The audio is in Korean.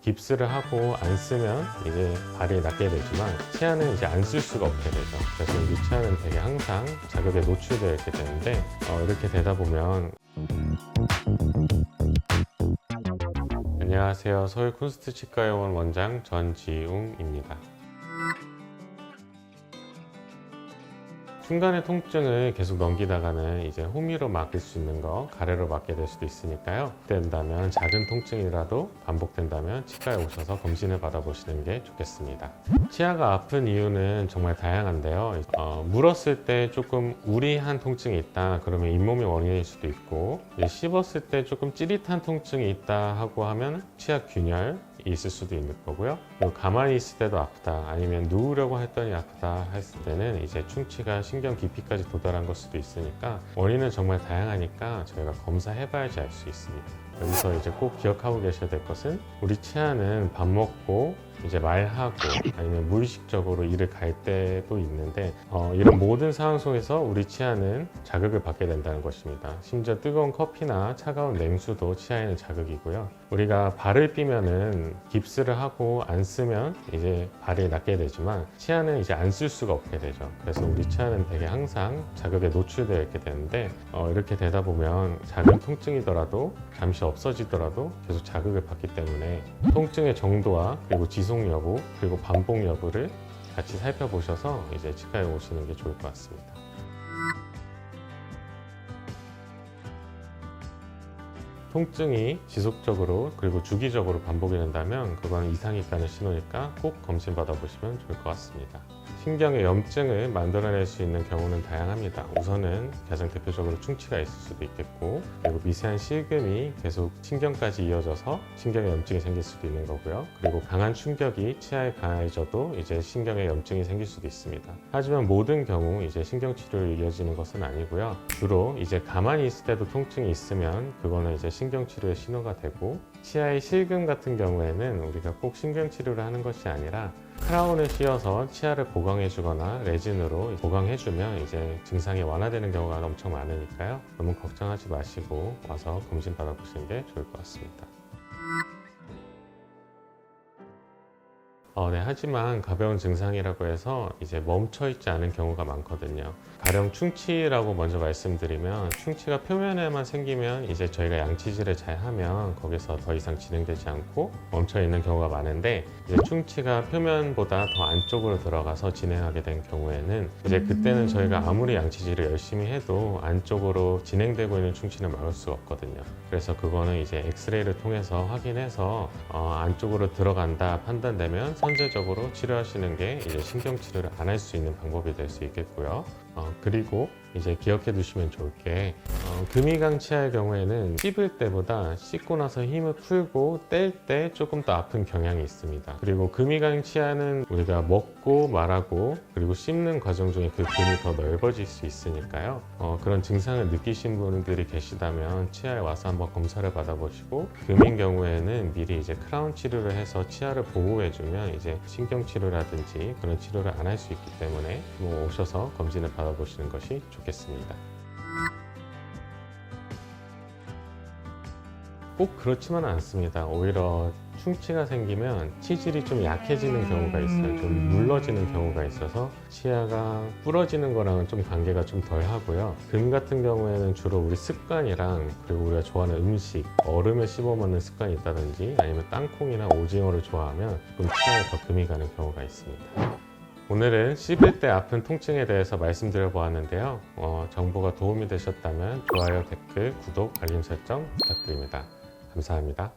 깁스를 하고 안 쓰면 이제 발이 낫게 되지만 치아는 이제 안 쓸 수가 없게 되죠. 그래서 우리 치아는 되게 항상 자극에 노출되어 있게 되는데 이렇게 되다 보면 안녕하세요. 서울 쿤스트치과의원 원장 전지웅입니다. 순간의 통증을 계속 넘기다가는 이제 호미로 막을 수 있는 거 가래로 막게 될 수도 있으니까요. 된다면 작은 통증이라도 반복된다면 치과에 오셔서 검진을 받아보시는 게 좋겠습니다. 치아가 아픈 이유는 정말 다양한데요. 물었을 때 조금 우리한 통증이 있다 그러면 잇몸이 원인일 수도 있고, 씹었을 때 조금 찌릿한 통증이 있다 하고 하면 치아 균열이 있을 수도 있는 거고요. 가만히 있을 때도 아프다, 아니면 누우려고 했더니 아프다 했을 때는 이제 충치가 신경 깊이까지 도달한 걸 수도 있으니까 원인은 정말 다양하니까 저희가 검사해봐야지 알 수 있습니다. 여기서 이제 꼭 기억하고 계셔야 될 것은, 우리 치아는 밥 먹고 이제 말하고 아니면 무의식적으로 이를 갈 때도 있는데 이런 모든 상황 속에서 우리 치아는 자극을 받게 된다는 것입니다. 심지어 뜨거운 커피나 차가운 냉수도 치아에는 자극이고요. 우리가 발을 삐면은 깁스를 하고 안 쓰면 이제 발이 낫게 되지만 치아는 이제 안 쓸 수가 없게 되죠. 그래서 우리 치아는 되게 항상 자극에 노출되어 있게 되는데 이렇게 되다 보면 작은 통증이더라도 잠시 없어지더라도 계속 자극을 받기 때문에 통증의 정도와 그리고 지속 여부 그리고 반복 여부를 같이 살펴보셔서 이제 치과에 오시는 게 좋을 것 같습니다. 통증이 지속적으로 그리고 주기적으로 반복이 된다면 그건 이상이 있다는 신호니까 꼭 검진 받아보시면 좋을 것 같습니다. 신경의 염증을 만들어낼 수 있는 경우는 다양합니다. 우선은 가장 대표적으로 충치가 있을 수도 있겠고, 그리고 미세한 실금이 계속 신경까지 이어져서 신경의 염증이 생길 수도 있는 거고요. 그리고 강한 충격이 치아에 가해져도 이제 신경의 염증이 생길 수도 있습니다. 하지만 모든 경우 이제 신경 치료로 이어지는 것은 아니고요. 주로 이제 가만히 있을 때도 통증이 있으면 그거는 이제 신경 치료의 신호가 되고, 치아의 실금 같은 경우에는 우리가 꼭 신경 치료를 하는 것이 아니라 크라운을 씌워서 치아를 보강해 주거나 레진으로 보강해 주면 이제 증상이 완화되는 경우가 엄청 많으니까요. 너무 걱정하지 마시고 와서 검진 받아보시는 게 좋을 것 같습니다. 하지만 가벼운 증상이라고 해서 이제 멈춰 있지 않은 경우가 많거든요. 가령 충치라고 먼저 말씀드리면, 충치가 표면에만 생기면 이제 저희가 양치질을 잘 하면 거기서 더 이상 진행되지 않고 멈춰 있는 경우가 많은데, 이제 충치가 표면보다 더 안쪽으로 들어가서 진행하게 된 경우에는 이제 그때는 저희가 아무리 양치질을 열심히 해도 안쪽으로 진행되고 있는 충치는 막을 수가 없거든요. 그래서 그거는 이제 엑스레이를 통해서 확인해서 안쪽으로 들어간다 판단되면 선제적으로 치료하시는 게 이제 신경 치료를 안 할 수 있는 방법이 될 수 있겠고요. 그리고 이제 기억해 두시면 좋을 게, 금이강 치아의 경우에는 씹을 때보다 씹고 나서 힘을 풀고 뗄 때 조금 더 아픈 경향이 있습니다. 그리고 금이강 치아는 우리가 먹고 말하고 그리고 씹는 과정 중에 그 금이 더 넓어질 수 있으니까요. 그런 증상을 느끼신 분들이 계시다면 치아에 와서 한번 검사를 받아보시고, 금인 경우에는 미리 이제 크라운 치료를 해서 치아를 보호해주면 이제 신경 치료라든지 그런 치료를 안 할 수 있기 때문에 오셔서 검진을 받아보시는 것이 좋겠습니다. 꼭 그렇지만은 않습니다. 오히려 충치가 생기면 치질이 좀 약해지는 경우가 있어요. 좀 물러지는 경우가 있어서 치아가 부러지는 거랑은 좀 관계가 좀 덜 하고요. 금 같은 경우에는 주로 우리 습관이랑, 그리고 우리가 좋아하는 음식, 얼음을 씹어 먹는 습관이 있다든지 아니면 땅콩이나 오징어를 좋아하면 좀 치아에 더 금이 가는 경우가 있습니다. 오늘은 씹을 때 아픈 통증에 대해서 말씀드려 보았는데요. 정보가 도움이 되셨다면 좋아요, 댓글, 구독, 알림 설정 부탁드립니다. 감사합니다.